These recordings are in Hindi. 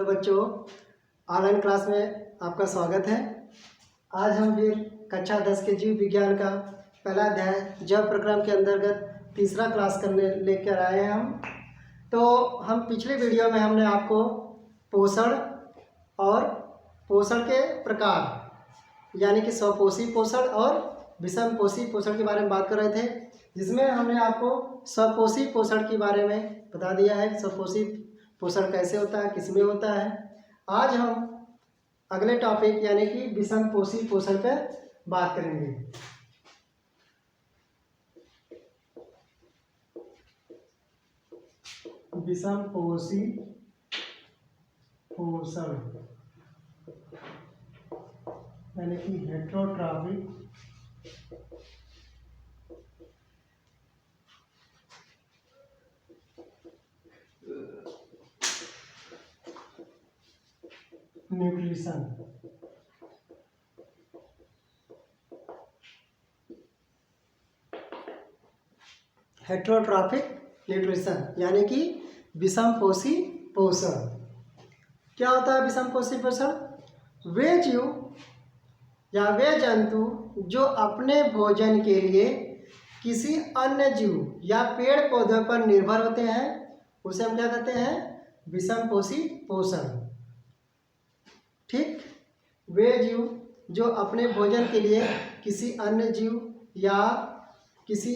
बच्चों, ऑनलाइन क्लास में आपका स्वागत है। आज हम फिर कक्षा 10 के जीव विज्ञान का पहला अध्याय जैव प्रक्रम के अंतर्गत तीसरा क्लास करने लेकर आए हैं हम। तो हम पिछले वीडियो में हमने आपको पोषण और पोषण के प्रकार यानी कि स्वपोषी पोषण और विषमपोषी पोषण के बारे में बात कर रहे थे, जिसमें हमने आपको स्वपोषी पोषण के बारे में बता दिया है। स्वपोषी पोषण कैसे होता है, किसमें होता है। आज हम अगले टॉपिक यानी कि विषमपोषी पोषण पर बात करेंगे। विषमपोषी पोषण यानी कि हेटेरोट्रॉफिक न्यूट्रिशन। हेटेरोट्रॉफिक न्यूट्रिशन यानी कि विषमपोषी पोषण। क्या होता है विषमपोषी पोषण? वे जीव या वे जंतु जो अपने भोजन के लिए किसी अन्य जीव या पेड़ पौधों पर निर्भर होते हैं, उसे हम क्या कहते हैं? विषमपोषी पोषण। ठीक, वे जीव जो अपने भोजन के लिए किसी अन्य जीव या किसी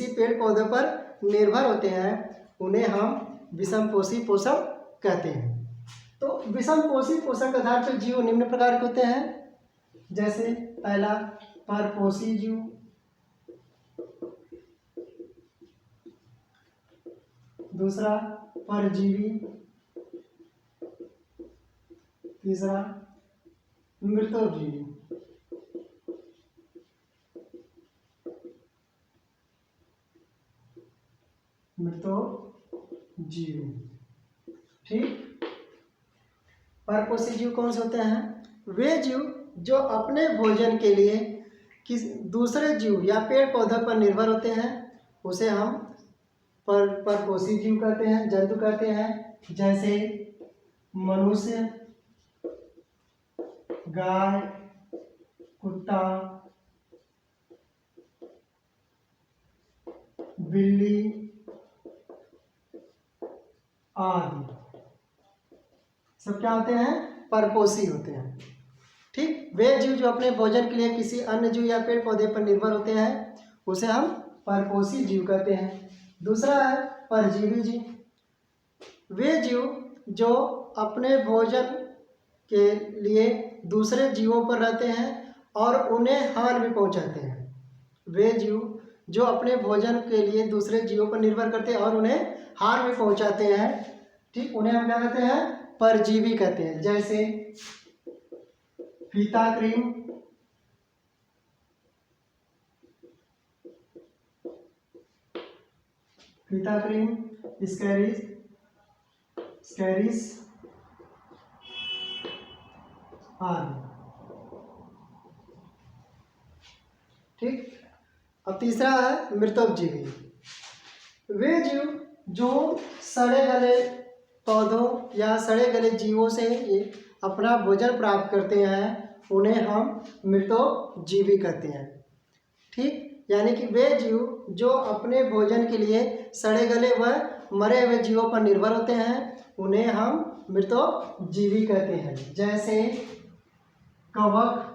पेड़ पौधों पर निर्भर होते हैं, उन्हें हम विषमपोषी पोषण कहते हैं। तो विषमपोषी पोषण के आधार पर जीव निम्न प्रकार के होते हैं, जैसे पहला परपोषी जीव, दूसरा परजीवी, तीसरा मृतोपजीवी। मृतोपजीवी। ठीक, परपोषी जीव कौन से होते हैं? वे जीव जो अपने भोजन के लिए किस दूसरे जीव या पेड़ पौधों पर निर्भर होते हैं, उसे हम परपोषी जीव कहते हैं, जंतु कहते हैं। जैसे मनुष्य, गाय, कुत्ता, बिल्ली आदि सब क्या होते हैं? परपोषी होते हैं। ठीक, वे जीव जो अपने भोजन के लिए किसी अन्य जीव या पेड़ पौधे पर निर्भर होते हैं, उसे हम परपोषी जीव कहते हैं। दूसरा है परजीवी जीव। वे जीव जो अपने भोजन के लिए दूसरे जीवों पर रहते हैं और उन्हें हानि भी पहुंचाते हैं। वे जीव जो अपने भोजन के लिए दूसरे जीवों पर निर्भर करते हैं और उन्हें हानि भी पहुंचाते हैं, ठीक, उन्हें हम क्या कहते हैं? परजीवी कहते हैं। जैसे फीताक्रीम, स्कैरिस आदि। ठीक, अब तीसरा है मृतोपजीवी। वे जीव जो सड़े गले पौधों या सड़े गले जीवों से अपना भोजन प्राप्त करते हैं, उन्हें हम मृतोपजीवी कहते हैं। ठीक, यानी कि वे जीव जो अपने भोजन के लिए सड़े गले व मरे हुए जीवों पर निर्भर होते हैं, उन्हें हम मृतोपजीवी कहते हैं। जैसे कवक,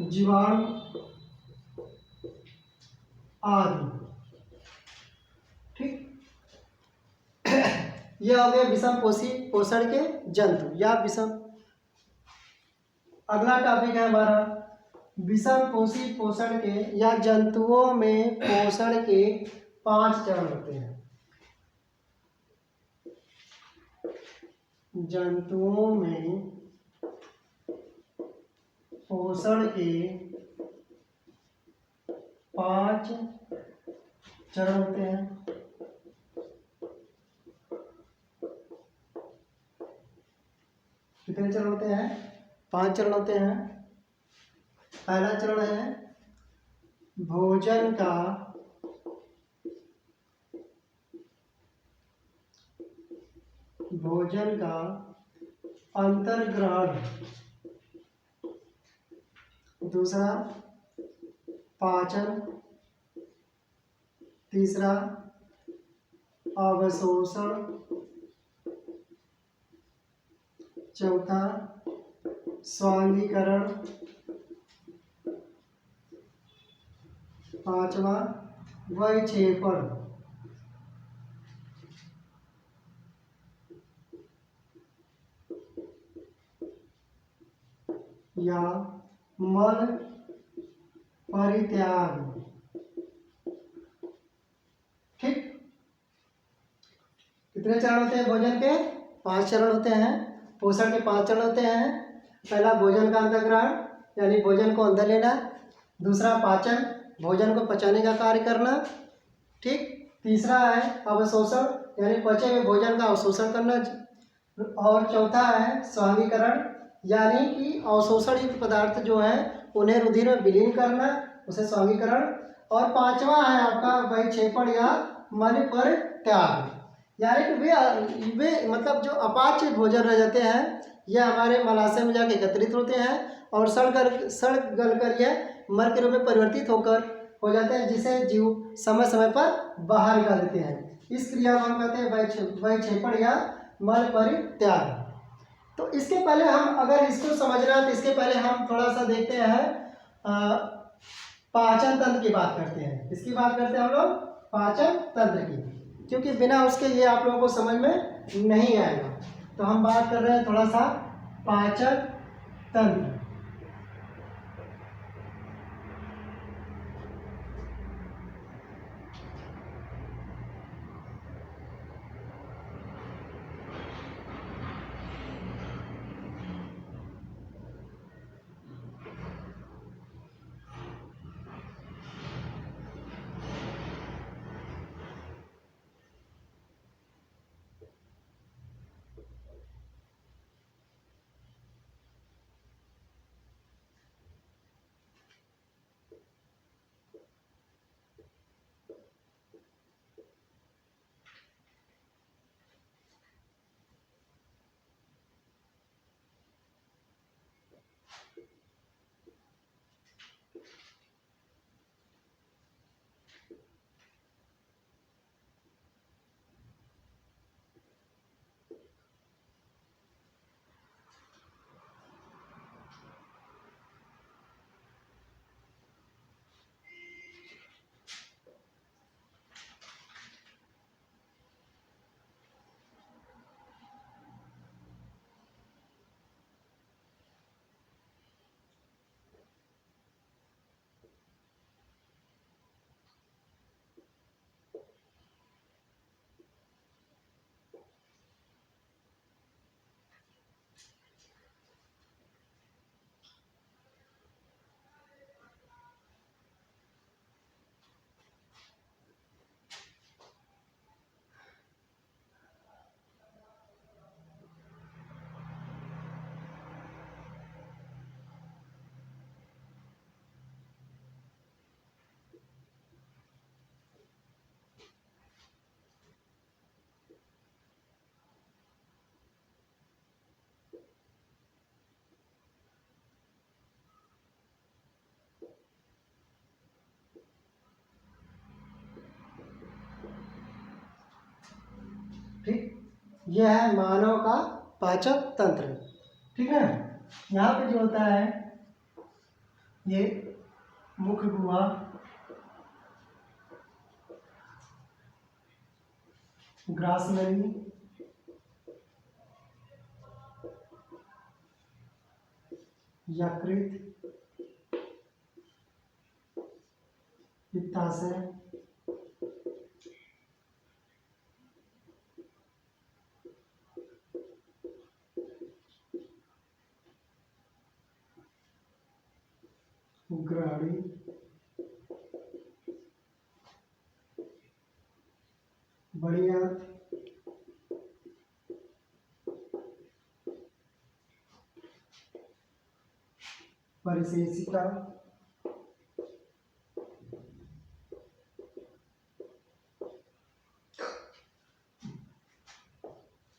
जीवाणु आदि। ठीक, यह हो गए विषमपोषी पोषण के जंतु या विषम। अगला टॉपिक है हमारा विषमपोषी पोषण के या जंतुओं में पोषण के 5 चरण होते हैं। जंतुओं में पोषण के 5 चरण होते हैं। कितने चरण होते हैं? 5 चरण होते हैं। पहला चरण है भोजन का भोजन का अंतर्ग्रहण, दूसरा पाचन, तीसरा अवशोषण, चौथा स्वांगीकरण, पांचवा वैक्षेपण। या मल परित्याग। ठीक, कितने चरण होते हैं भोजन के? 5 चरण होते हैं। पोषण के 5 चरण होते हैं। पहला भोजन का अंतर्ग्रहण यानी भोजन को अंदर लेना, दूसरा पाचन, भोजन को पचाने का कार्य करना, ठीक, तीसरा है अवशोषण यानी पचे हुए भोजन का अवशोषण करना, और चौथा है स्वांगीकरण यानी कि अवशोषण युक्त पदार्थ जो है उन्हें रुधिर में विलीन करना, उसे स्वांगीकरण, और पांचवा है आपका वैक्षेपण या मल परित्याग यानी कि वे मतलब जो अपाच्य भोजन रह जाते हैं यह हमारे मलाशय में जाके एकत्रित होते हैं और सड़ गल कर यह मल के रूप में परिवर्तित होकर हो जाते हैं, जिसे जीव समय समय पर बाहर निकाल देते हैं। इस क्रिया को हम कहते हैं वैक्षेपण या मल परित्याग। तो इसके पहले हम अगर इसको समझना है तो इसके पहले हम थोड़ा सा देखते हैं पाचन तंत्र की बात करते हैं। इसकी बात करते हैं हम लोग पाचन तंत्र की, क्योंकि बिना उसके ये आप लोगों को समझ में नहीं आएगा। तो हम बात कर रहे हैं थोड़ा सा पाचन तंत्र। ठीक, यह है मानव का पाचन तंत्र। ठीक है, यहाँ पे जो होता है ये मुख गुहा, ग्रासनली, यकृत, पित्ताशय, ग्रहणी, बड़ी आंत, परिशेषिका,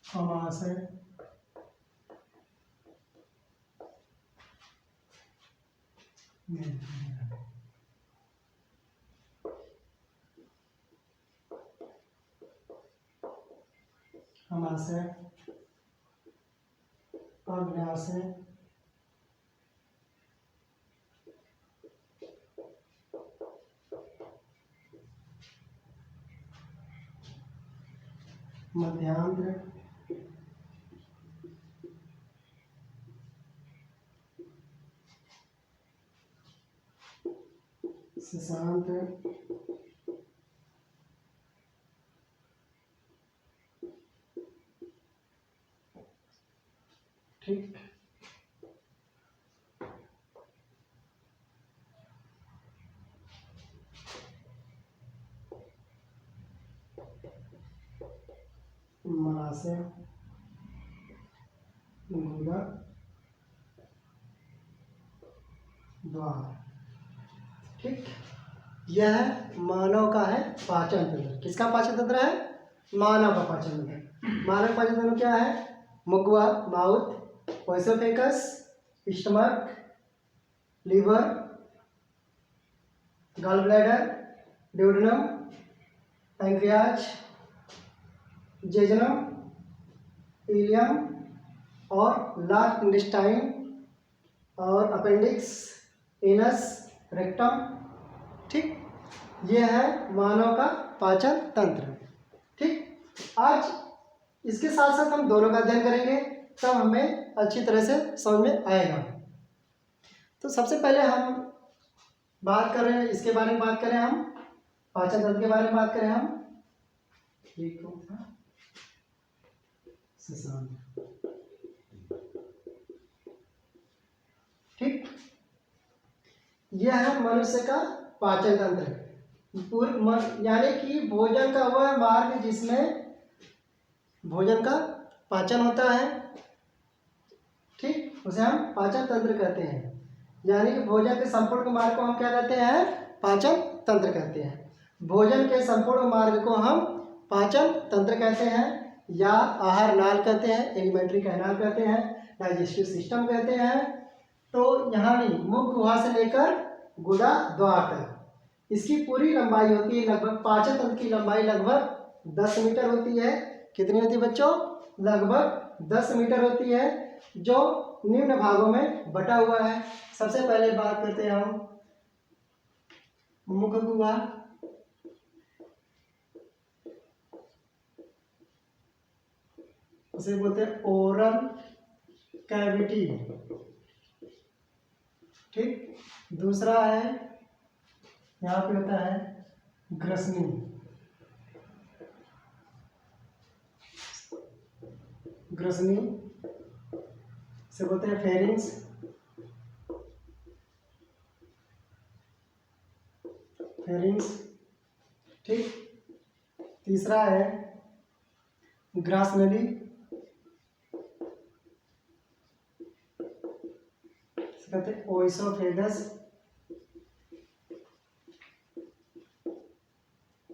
अमाशय, अमाशय, अग्न्याशय, मध्यांतर, शशांत, ठीक। मलाशय, गुदा, द्वार, ठीक। यह है मानव का है पाचन तंत्र। किसका पाचन तंत्र है? मानव का पाचन तंत्र। मानव पाचन तंत्र क्या है? मुखवा, mouth, oesophagus, stomach, liver, gall bladder, duodenum, pancreas, jejunum, ileum और लार्ज इंटेस्टाइन और अपेंडिक्स, एनस, रेक्टम, ठीक। यह है मानव का पाचन तंत्र, ठीक। आज इसके साथ साथ हम दोनों का अध्ययन करेंगे, तब हमें अच्छी तरह से समझ में आएगा। तो सबसे पहले हम बात कर रहे हैं, इसके बारे में बात करें, हम पाचन तंत्र के बारे में बात करें हम। ठीक था, ठीक। यह है मनुष्य का पाचन तंत्र, यानी कि भोजन का वह मार्ग जिसमें भोजन का पाचन होता है, ठीक, उसे हम पाचन तंत्र कहते हैं। यानी कि भोजन के संपूर्ण मार्ग को हम क्या कहते हैं? पाचन तंत्र कहते हैं। भोजन के संपूर्ण मार्ग को हम पाचन तंत्र कहते हैं, या आहार नाल कहते हैं, एलिमेंट्री कैनाल कहते हैं, डाइजेस्टिव सिस्टम कहते हैं। तो यहाँ भी मुख गुहा से लेकर गुदा द्वार तक इसकी पूरी लंबाई होती है लगभग, पाचन तंत्र की लंबाई लगभग 10 मीटर होती है। कितनी होती है बच्चों? लगभग 10 मीटर होती है, जो निम्न भागों में बटा हुआ है। सबसे पहले बात करते हैं हम मुख गुहा, उसे बोलते हैं ओरल कैविटी, ठीक। दूसरा है, यहाँ पे होता है ग्रसनी, ग्रसनी से बोलते हैं फेरिंग्स, फेरिंग्स, ठीक। तीसरा है ग्रासनली, कहते हैं ओइसोफेगस।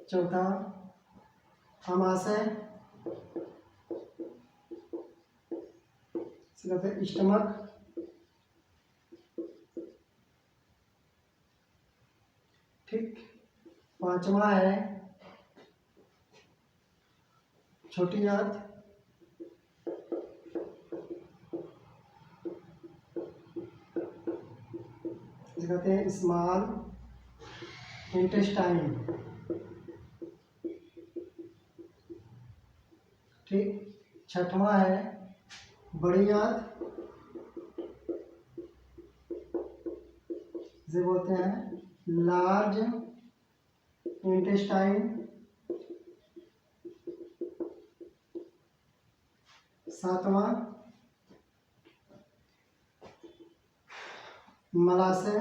चौथा आमाशय, कहते हैं स्टमक, ठीक। पांचवा है छोटी आंत, कहते हैं स्मॉल इंटेस्टाइन, ठीक। छठवां है बड़ी आंत, जिसे बोलते हैं लार्ज इंटेस्टाइन। सातवां मलाशय।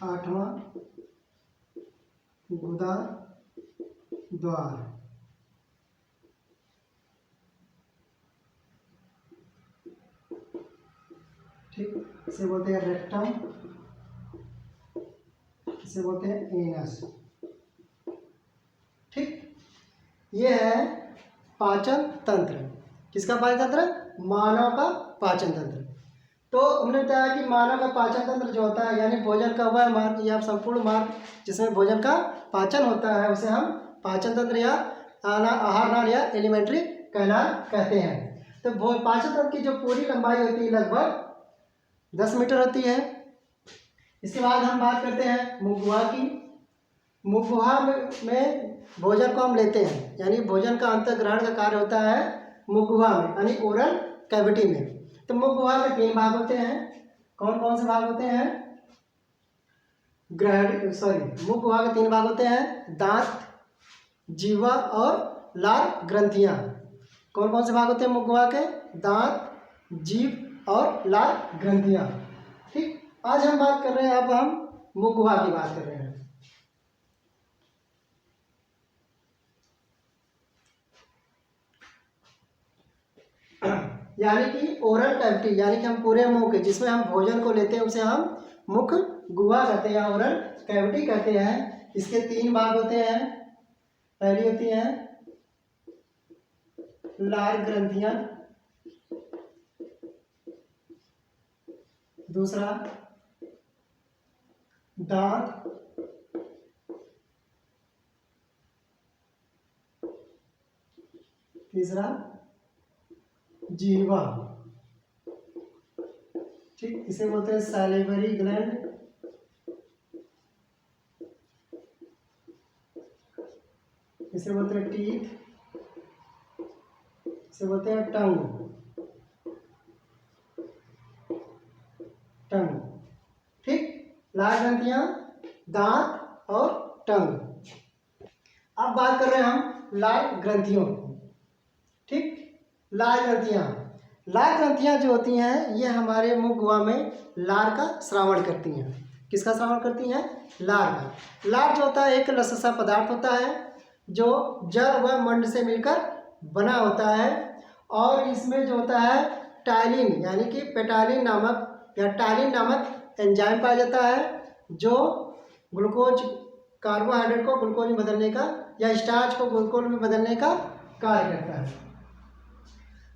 आठवां गुदा द्वार, ठीक। इसे बोलते हैं रेक्टम, इसे बोलते हैं एनस, ठीक। ये है पाचन तंत्र। किसका पाचन तंत्र? मानव का पाचन तंत्र। तो हमने बताया कि मानव का पाचन तंत्र जो होता है यानी भोजन का वह मार्ग या संपूर्ण मार्ग जिसमें भोजन का पाचन होता है उसे हम पाचन तंत्र या आहार नाल या एलिमेंट्री कैनाल कहते हैं। तो पाचन तंत्र की जो पूरी लंबाई होती है लगभग 10 मीटर होती है। इसके बाद हम बात करते हैं मुख गुहा की। मुख गुहा में भोजन को हम लेते हैं यानी भोजन का अंतर्ग्रहण का कार्य होता है मुख गुहा में यानी ओरल कैविटी में। तो मुख गुहा के 3 भाग होते हैं। कौन कौन से भाग होते हैं? मुख गुहा के 3 भाग होते हैं, दांत, जीवा और लार ग्रंथियां। कौन कौन से भाग होते हैं मुख गुहा के? दांत, जीभ और लार ग्रंथियां। ठीक, आज हम बात कर रहे हैं, अब हम मुख गुहा की बात कर रहे हैं। यानी कि ओरल कैविटी यानी कि हम पूरे मुंह के जिसमें हम भोजन को लेते हैं उसे हम मुख गुहा कहते हैं या ओरल कैविटी कहते हैं। इसके 3 भाग होते हैं। पहली होती है लार ग्रंथियां, दूसरा दांत, तीसरा जीवा। ठीक, इसे बोलते हैं सैलिवरी ग्लैंड, इसे बोलते हैं टीथ, इसे बोलते हैं टंग। ठीक, लार ग्रंथियां, दांत और टंग। अब बात कर रहे हैं हम लार ग्रंथियों की। ठीक, लार ग्रंथियां जो होती हैं ये हमारे मुख गुहा में लार का श्रावण करती हैं। किसका श्रावण करती हैं? लार का। लार जो होता है एक लससा पदार्थ होता है जो जल व मंड से मिलकर बना होता है और इसमें जो होता है टाइलिन यानी कि पेटालिन नामक या टाइलिन नामक एंजाइम पाया जाता है जो ग्लूकोज कार्बोहाइड्रेट को ग्लूकोज में बदलने का या स्टार्च को ग्लूकोज में बदलने का कार्य करता है।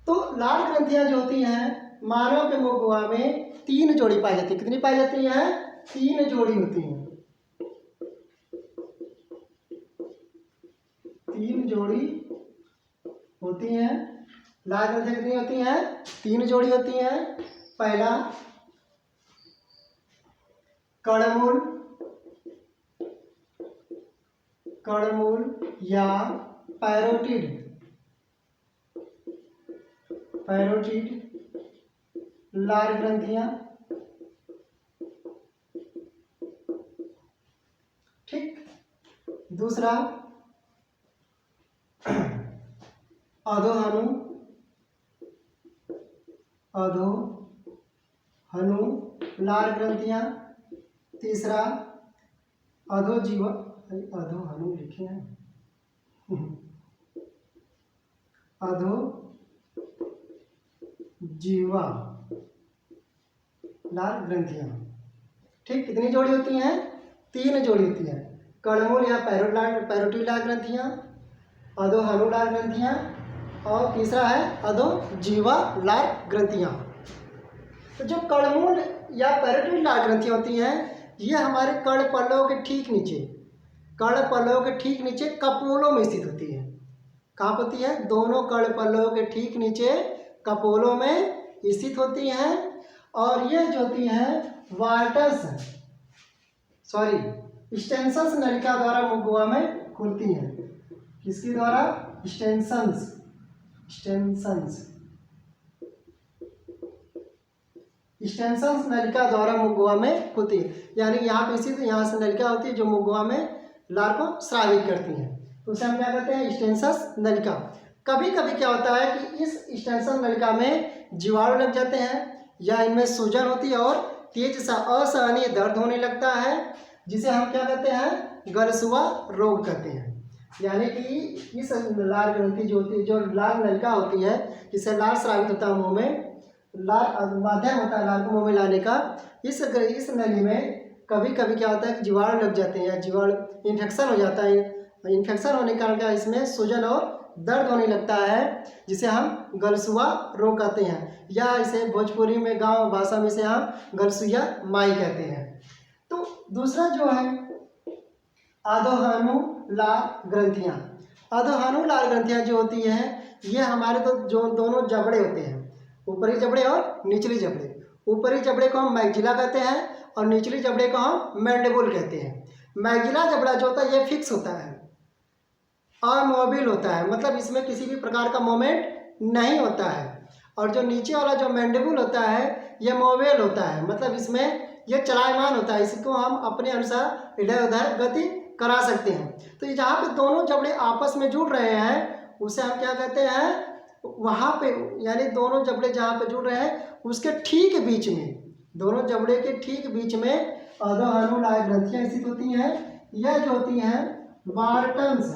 तो लार ग्रंथियां जो होती हैं मानव के मुख गुहा में 3 जोड़ी पाई जाती है। कितनी पाई जाती हैं? 3 जोड़ी होती हैं। 3 जोड़ी होती हैं। लार ग्रंथियां कितनी होती हैं? 3 जोड़ी होती हैं। पहला कणमूल या पैरोटिड लार ग्रंथियां। ठीक, दूसरा अधोहनु लार ग्रंथियां। तीसरा अधोजीवा, अधोहनु लिखे हैं, अधोजीवा लार ग्रंथियां। ठीक, कितनी जोड़ी होती हैं? 3 जोड़ी होती हैं। कणमूल या पैरोटिड लार ग्रंथियां, अधोहनु लार ग्रंथियां और तीसरा है अधोजीवा लार ग्रंथियां। तो जो कणमूल या पैरोटिड लार ग्रंथियां होती हैं ये हमारे कर्णपल्लव के ठीक नीचे कपोलों में स्थित होती है। कहाँ होती है? दोनों कर्णपल्लव के ठीक नीचे कपोलों में स्थित होती हैं और ये जो होती हैं स्टेनसन्स नलिका द्वारा मुख गुहा में खुलती हैं। किसके द्वारा? स्टेनसन्स नलिका द्वारा मुख गुहा में खुलती है। यानी यहाँ पे स्थित यहाँ से नलिका होती है जो मुख गुहा में लार को स्रावित करती है। तो उसे हम क्या कहते हैं? स्टेनसस नलिका। कभी कभी क्या होता है कि इस स्टेनसस नलिका में जीवाणु लग जाते हैं या इनमें सूजन होती है और तेज सा असहनीय दर्द होने लगता है जिसे हम क्या कहते हैं? गलसुआ रोग कहते हैं। यानी कि इस लार ग्रंथि जो होती है, जो लार नलिका होती है जिससे लार स्रावित होता है मुँह में, लार माध्यम होता है लार को मुँह में लाने का, इस नली में कभी कभी क्या होता है कि जीवाणु लग जाते हैं या जीवाणु इन्फेक्शन हो जाता है इन्फेक्शन होने के कारण क्या इसमें सूजन और दर्द होने लगता है, जिसे हम गलसुआ रोग कहते हैं, या इसे भोजपुरी में गांव भाषा में से हम गलसुइया माई कहते हैं। तो दूसरा जो है अधोहनुलाल ग्रंथियां। अधोहनुलाल ग्रंथियां जो होती हैं ये हमारे तो जो दोनों जबड़े होते हैं, ऊपरी जबड़े और निचली जबड़े। ऊपरी जबड़े को हम मैक्जिला कहते हैं और निचली जबड़े को हम मैंडिबुल कहते हैं। मैक्जिला जबड़ा जो होता है ये फिक्स होता है और मोबिल होता है, मतलब इसमें किसी भी प्रकार का मोमेंट नहीं होता है। और जो नीचे वाला जो मैंडिबुल होता है ये मोबिल होता है, मतलब इसमें ये चलायमान होता है, इसको हम अपने अनुसार इधर उधर गति करा सकते हैं। तो ये जहाँ पे दोनों जबड़े आपस में जुड़ रहे हैं उसे हम क्या कहते हैं, वहाँ पे यानी दोनों जबड़े जहाँ पे जुड़ रहे हैं उसके ठीक बीच में, दोनों जबड़े के ठीक बीच में अधोहनुलाल ग्रंथियाँ स्थित होती हैं। यह जो होती हैं बार्टन्स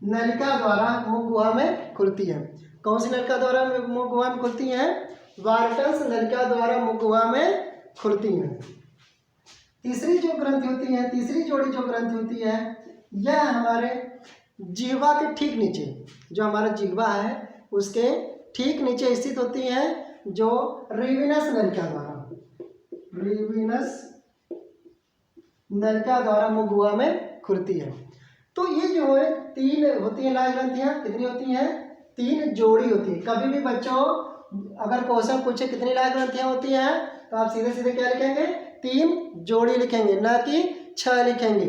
नलिका द्वारा मुख गुहा में खुलती है। कौन सी नलिका द्वारा मुख गुहा में खुलती हैं? बार्टन्स नलिका द्वारा मुख गुहा में खुलती हैं। तीसरी जो ग्रंथि होती है, तीसरी जोड़ी जो ग्रंथि होती है यह हमारे जिह्वा के ठीक नीचे, जो हमारा जिह्वा है उसके ठीक नीचे स्थित होती है, जो रिविनस नलिका द्वारा, रिविनस नलिका द्वारा मुख गुहा में खुलती है। तो ये जो है तीन होती है लाल ग्रंथियां। कितनी होती हैं? तीन जोड़ी होती है। कभी भी बच्चों अगर क्वेश्चन पूछे कितनी लाल ग्रंथियां होती हैं तो आप सीधे सीधे क्या लिखेंगे? तीन जोड़ी लिखेंगे, ना कि 6 लिखेंगे।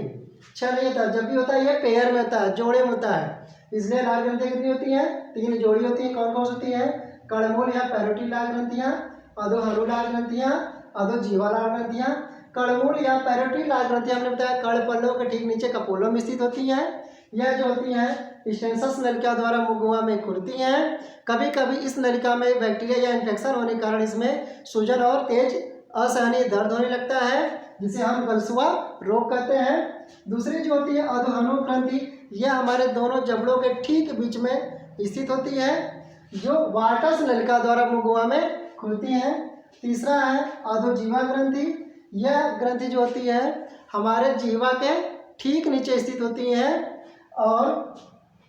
6 नहीं होता, जब भी होता है ये पेयर में होता है, जोड़े में होता है। इसलिए लाल ग्रंथियां कितनी होती हैं? 3 जोड़ी होती हैं। कौन कौन सी होती हैं? कड़मूल या पैरोटी लाल ग्रंथियां, अधोहनुलाल ग्रंथियां, अधोजीवा लाल ग्रंथियां। कड़मूल या पैरोटी लाल ग्रंथियां हमने बताया कड़ पल्लों के ठीक नीचे कपोलों में स्थित होती हैं। यह जो होती हैं स्टेनसस नलिका द्वारा मुख गुहा में खुलती हैं। कभी कभी इस नलिका में बैक्टीरिया या इन्फेक्शन होने के कारण इसमें सूजन और तेज असहनीय दर्द होने लगता है, जिसे हम गलसुआ रोग कहते हैं। दूसरी जो होती है अधोहनु ग्रंथि, यह हमारे दोनों जबड़ों के ठीक बीच में स्थित होती है, जो वार्टस नलिका द्वारा मुख गुहा में खुलती है। तीसरा है अधोजीवा ग्रंथि। यह ग्रंथि जो होती है हमारे जीवा के ठीक नीचे स्थित होती है और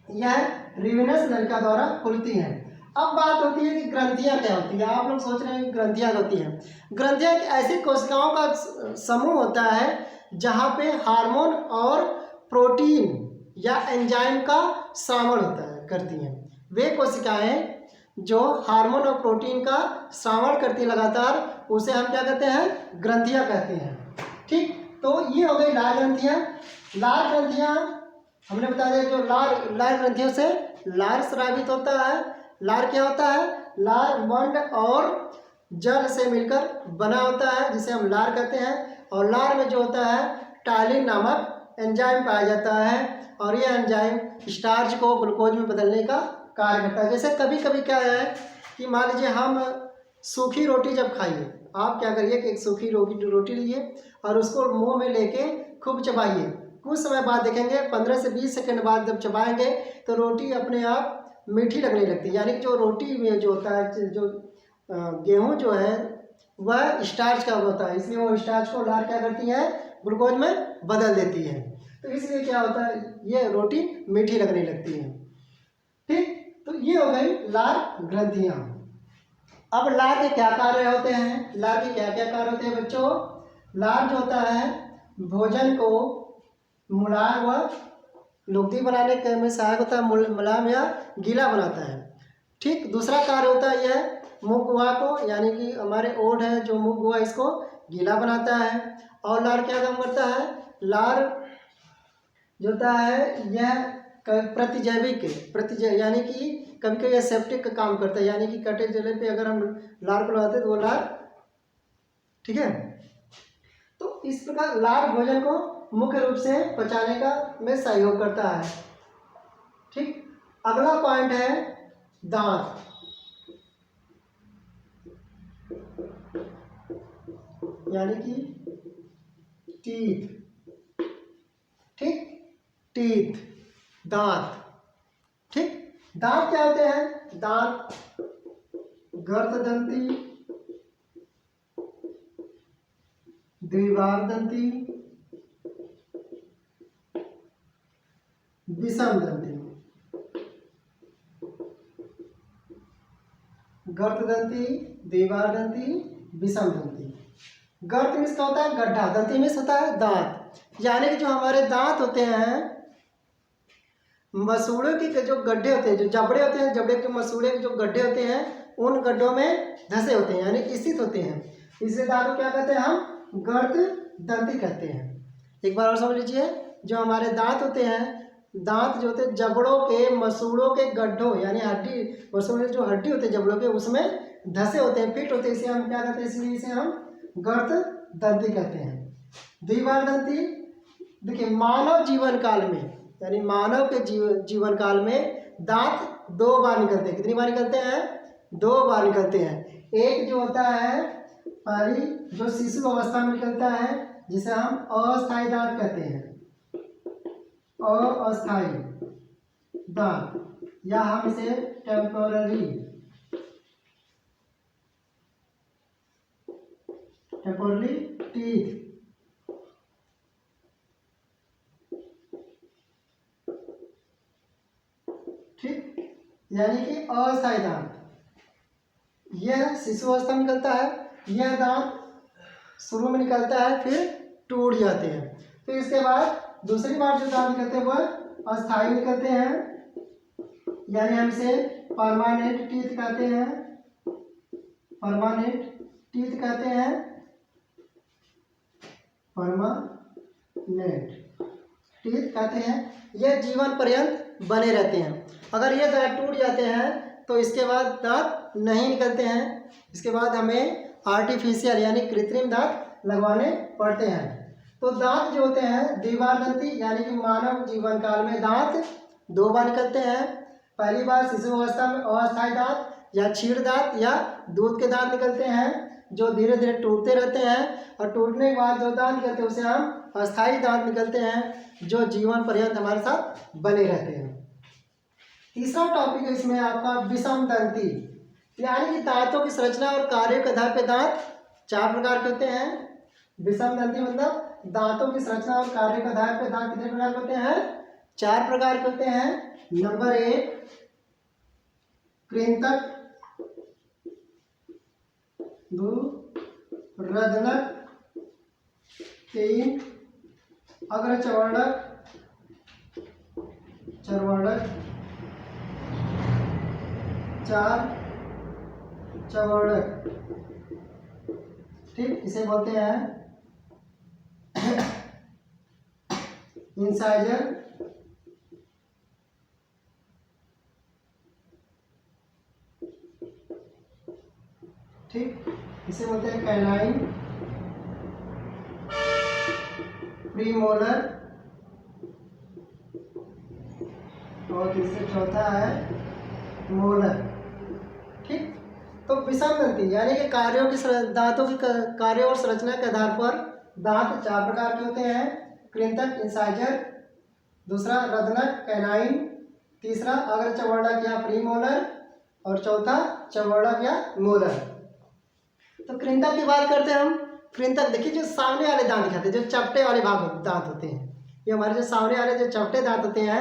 यह रिविनस नलिका द्वारा खुलती है। अब बात होती है कि ग्रंथियां क्या होती है। आप लोग सोच रहे हैं कि ग्रंथियां होती हैं। ग्रंथियां एक ऐसी कोशिकाओं का समूह होता है जहां पे हार्मोन और प्रोटीन या एंजाइम का श्रावण होता है करती हैं। वे कोशिकाएं जो हार्मोन और प्रोटीन का श्रावण करती है लगातार, उसे हम क्या कहते हैं? ग्रंथियां कहते हैं। ठीक, तो ये हो गई लाल ग्रंथियां। लाल ग्रंथियां हमने बता दिया, जो लाल ग्रंथियों से लार स्रावित होता है। लार क्या होता है? लार मंड और जल से मिलकर बना होता है, जिसे हम लार कहते हैं। और लार में जो होता है टालिन नामक एंजाइम पाया जाता है और यह एंजाइम स्टार्च को ग्लूकोज में बदलने का कार्य करता है। जैसे कभी कभी क्या है कि मान लीजिए हम सूखी रोटी जब खाइए, आप क्या करिए कि एक सूखी रोटी लीजिए और उसको मुंह में लेके खूब चबाइए। कुछ समय बाद देखेंगे 15 से 20 सेकंड बाद जब चबाएंगे तो रोटी अपने आप मीठी लगने लगती है। यानी कि जो रोटी में जो होता है, जो गेहूं जो है वह स्टार्च का होता है, इसलिए वो स्टार्च को लार क्या करती है? ग्लूकोज में बदल देती है। तो इसलिए क्या होता है, ये रोटी मीठी लगने लगती है। ठीक, तो ये हो गई लार ग्रंथियां। अब लार के क्या कार्य होते हैं? लार के क्या क्या कार्य होते हैं बच्चों? लार जो होता है भोजन को मुलायम व लुगदी बनाने के में सहायक होता है, मुलायम या गीला बनाता है। ठीक, दूसरा कार्य होता है यह मुख गुहा को, यानी कि हमारे ओठ है जो मुख गुहा, इसको गीला बनाता है। और लार क्या काम करता है? लार जो होता है यह प्रतिजैविक यानी कि कभी कभी यह सेप्टिक का काम करता है, यानी कि कटे जगह पे अगर हम लार को लगाते हैं तो वो लार, ठीक है। तो इस प्रकार लार भोजन को मुख्य रूप से पचाने का में सहयोग करता है। ठीक, अगला पॉइंट है दांत, यानी कि टीथ। ठीक, टीथ, दांत। ठीक, दांत क्या होते हैं? दांत गर्तदंती, द्विवारदंती, विषम दंती, गर्त दंती, द्विबार दंती, विषम दंती। गर्त मीन्स क्या होता है? गड्ढा। दंती मीन्स होता है दांत, यानी कि जो हमारे दांत होते हैं, मसूड़ों के जो गड्ढे होते हैं, जो जबड़े होते हैं, जबड़े के मसूड़े के जो गड्ढे होते हैं, उन गड्ढों में धंसे होते हैं, यानी स्थित होते हैं। इसलिए दांत को क्या कहते हैं? हम गर्त दंती कहते हैं। एक बार और समझ लीजिए, जो हमारे दांत होते हैं, दांत जो होते हैं जबड़ों के मसूड़ों के गड्ढों, यानी हड्डी, मसूड़ों जो हड्डी होते हैं जबड़ों के, उसमें धंसे होते हैं, फिट होते हैं, इसे हम क्या कहते हैं? इसलिए इसे हम गर्त दंती कहते हैं। द्विबार दंती, देखिए मानव जीवन काल में, यानी मानव के जीवन काल में दांत 2 बार निकलते हैं। कितनी बार निकलते हैं? 2 बार निकलते हैं। एक जो होता है पहली, जो शिशु अवस्था में निकलता है, जिसे हम अस्थायी दांत कहते हैं, अस्थायी दांत, या हम इसे टेम्पोररी टीथ, ठीक, यानी कि अस्थायी दांत। यह शिशु अवस्था में निकलता है, यह दांत शुरू में निकलता है, फिर टूट जाते हैं। फिर इसके बाद दूसरी बार जो दांत निकलते हैं वह अस्थायी निकलते हैं, यानी हम इसे परमानेंट टीथ कहते हैं, परमानेंट टीथ कहते हैं, परमानेंट टीथ कहते हैं। यह जीवन पर्यंत बने रहते हैं। अगर ये दांत टूट जाते हैं तो इसके बाद दांत नहीं निकलते हैं, इसके बाद हमें आर्टिफिशियल यानी कृत्रिम दांत लगवाने पड़ते हैं। तो दांत जो होते हैं द्विबार दंती, यानी कि मानव जीवन काल में दांत 2 बार निकलते हैं। पहली बार शिशु अवस्था में अस्थायी दांत या छीड़ दांत या दूध के दांत निकलते हैं, जो धीरे धीरे टूटते रहते हैं, और टूटने के बाद जो दांत निकलते हैं उसे हम अस्थायी दांत निकलते हैं, जो जीवन पर्यंत हमारे साथ बने रहते हैं। तीसरा टॉपिक है इसमें आपका विषम दंती, यानी कि दांतों की संरचना और कार्यों के आधार पर दांत 4 प्रकार के होते हैं। विषम दंती मतलब दांतों की संरचना और कार्य के आधार पर दांत कितने प्रकार के होते हैं? 4 प्रकार के होते हैं। नंबर 1 कृंतक, 2 रजनक, 3 अग्रचर्वणक, चर्वणक, 4 चर्वणक, ठीक, इसे बोलते हैं इंसाइजर, ठीक, इसे बोलते हैं कैनाइन, प्रीमोलर, और तीसरा चौथा है मोलर, ठीक। तो विषम दंती यानी कि कार्यों की दांतों की कार्यों और संरचना के आधार पर दांत 4 प्रकार के होते हैं। कृंतक इंसाइजर, दूसरा रदनक कैनाइन, तीसरा अग्रचर्वणक या प्रीमोलर, और चौथा चर्वणक या मोलर। तो कृंतक की बात करते हैं हम। कृंतक देखिए, जो सामने वाले दांत दिखाते हैं, जो चपटे वाले दांत होते हैं, ये हमारे जो सामने वाले जो चपटे दांत होते हैं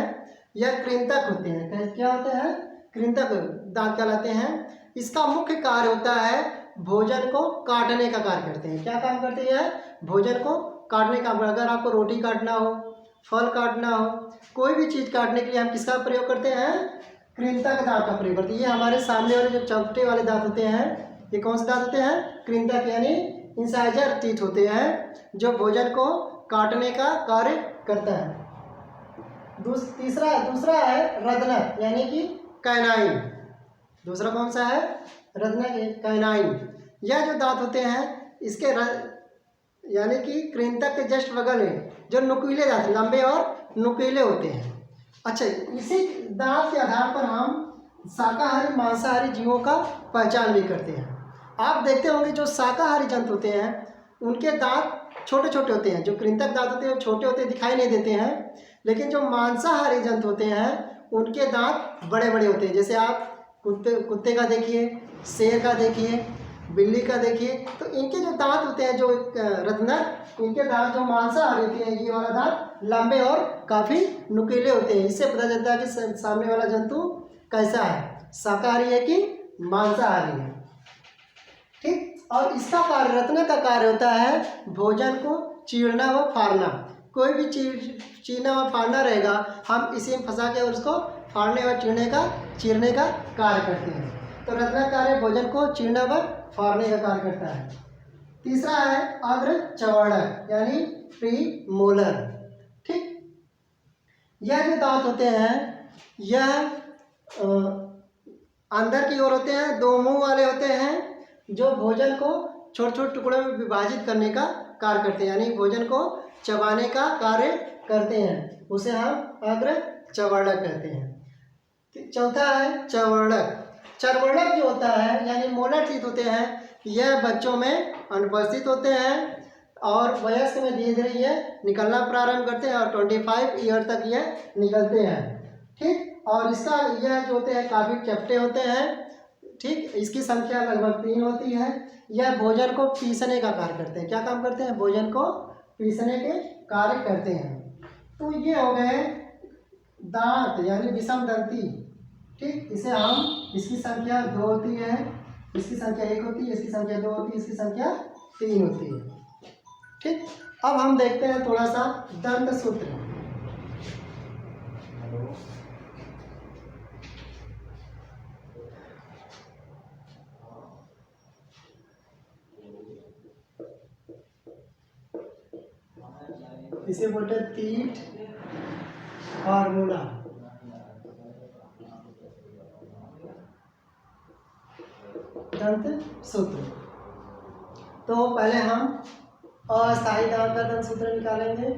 यह कृंतक होते हैं। क्या होते हैं? कृंतक दांत कहलाते हैं। इसका मुख्य कार्य होता है भोजन को काटने का कार्य करते हैं। क्या काम करते हैं? भोजन को काटने का। अगर आपको रोटी काटना हो, फल काटना हो, कोई भी चीज़ काटने के लिए हम किसका प्रयोग करते हैं? कृंतक दांत का प्रयोग करते हैं। ये हमारे सामने वाले जो चपटे वाले दांत होते हैं, ये कौन से दांत होते हैं? कृंतक यानी इंसाइजर टीथ होते हैं, जो भोजन को काटने का कार्य करता है। दूसरा है रदनक यानी कि कैनाइन। दूसरा कौन सा है? रदनक कैनाइन। यह जो दांत होते हैं इसके यानी कि कृंतक के जस्ट बगल में जो नुकीले दांत, लंबे और नुकीले होते हैं। अच्छा, इसी दांत के आधार पर हम शाकाहारी मांसाहारी जीवों का पहचान भी करते हैं। आप देखते होंगे जो शाकाहारी जंतु होते हैं उनके दांत छोटे छोटे होते हैं। जो कृंतक दांत होते हैं वो छोटे होते दिखाई नहीं देते हैं, लेकिन जो मांसाहारी जंतु होते हैं उनके दांत बड़े बड़े होते हैं। जैसे आप कुत्ते का देखिए, शेर का देखिए, बिल्ली का देखिए, तो इनके जो दांत होते हैं, जो रत्नक, इनके दांत जो मांसाहारी होते हैं, ये वाला दांत लंबे और काफ़ी नुकीले होते हैं। इससे पता चलता है कि सामने वाला जंतु कैसा है, शाकाहारी है कि मांसाहारी है। ठीक। और इसका कार्य, रत्न का कार्य होता है भोजन को चीरना व फाड़ना। कोई भी चीरना व फाड़ना रहेगा, हम इसी में फंसा के उसको फाड़ने और चीरने का कार्य करते हैं। तो रत्न कार्य भोजन को चीरना व फाड़ने का कार्य करता है। तीसरा है अग्र चवर्णक यानी प्री मोलर। ठीक। यह जो दांत होते हैं यह अंदर की ओर होते हैं, दो मुंह वाले होते हैं, जो भोजन को छोटे छोटे टुकड़ों में विभाजित करने का कार्य करते हैं, यानी भोजन को चबाने का कार्य करते हैं। उसे हम अग्र चवर्णक कहते हैं। चौथा है चवर्णक। चर्वर्णक जो होता है यानी मोलर टीथ होते हैं, यह बच्चों में अनुपस्थित होते हैं और वयस्क में धीरे धीरे ये निकलना प्रारंभ करते हैं और 25 ईयर तक ये निकलते हैं। ठीक। और इसका यह जो होते हैं काफ़ी चपटे होते हैं। ठीक। इसकी संख्या लगभग 3 होती है। यह भोजन को पीसने का कार्य करते हैं। क्या काम करते हैं? भोजन को पीसने के कार्य करते हैं। तो ये हो गए दांत यानी विषमदंती। ठीक। इसे हम, इसकी संख्या 2 होती है, इसकी संख्या 1 होती है, इसकी संख्या 2 होती है, इसकी संख्या 3 होती है। ठीक। अब हम देखते हैं थोड़ा सा दंत सूत्र। इसे बोलते हैं तीठ और मूला। दंत सूत्र। तो पहले हम अस्थायी दांत का दंत सूत्र निकालेंगे।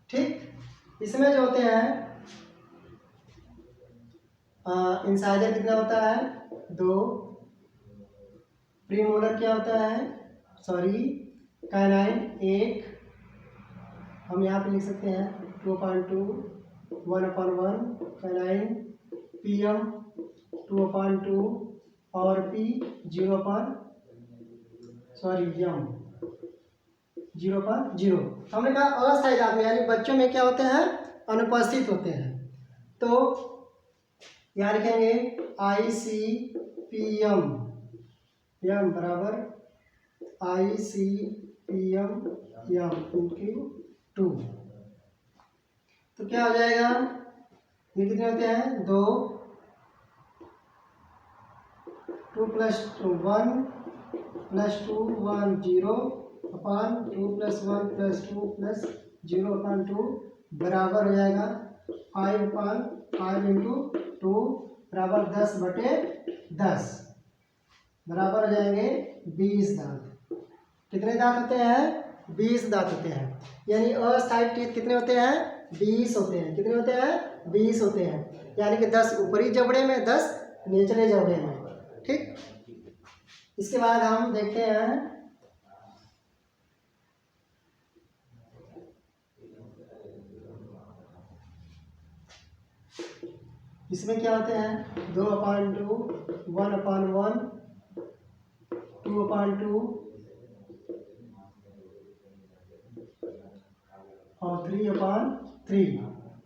ठीक। इसमें जो होते हैं इंसाइजर कितना होता है? 2। प्रीमोलर क्या होता है? कैनाइन 1। हम यहाँ पे लिख सकते हैं 2.2, 1/1 कैनाइन, PM 2/2 और P 0.0। हमने कहा अस्थायी दांत में यानी बच्चों में क्या होते हैं? अनुपस्थित होते हैं। तो यहाँ लिखेंगे ICPM, M बराबर ICPM M × 2। तो क्या हो जाएगा? ये कितने होते हैं? 2 + 1 + 2 1 0 अपान 2 + 1 + 2 + 0/2 बराबर हो जाएगा 5/5 × 2 बराबर 10/10 बराबर हो जाएंगे 20 दांत। कितने दांत होते हैं? 20 दांत होते हैं। यानी अस्थायी टीथ कितने होते हैं? 20 होते हैं। कितने होते हैं? 20 होते हैं। यानी कि 10 ऊपरी जबड़े में, 10 निचले जबड़े में। ठीक। इसके बाद हम देखते हैं इसमें क्या होते हैं? 2/2, 1/1, 2/2 और 3/3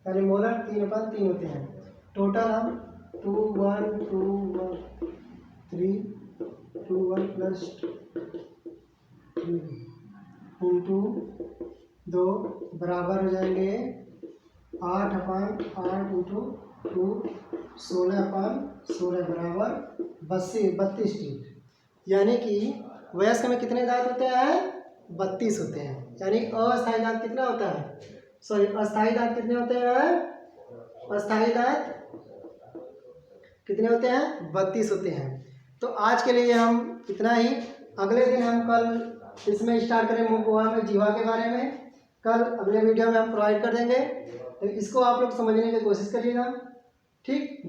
यानी मोलर 3/3 होते हैं। टोटल हम 2 1 2 1 3 2 1 + 3 × 2 बराबर हो जाएंगे 8/8 × 2 16/16 बराबर 32 टीथ। यानी कि वयस्क में कितने दांत होते हैं? 32 होते हैं। यानी अस्थायी दांत कितना होता है? अस्थायी दांत कितने होते हैं? अस्थायी दांत कितने होते हैं? 32 होते हैं। तो आज के लिए हम इतना ही। अगले दिन हम कल इसमें स्टार्ट करें मुंह गुहा में जीवा के बारे में। कल अगले वीडियो में हम प्रोवाइड कर देंगे। तो इसको आप लोग समझने की कोशिश करिएगा। ठीक।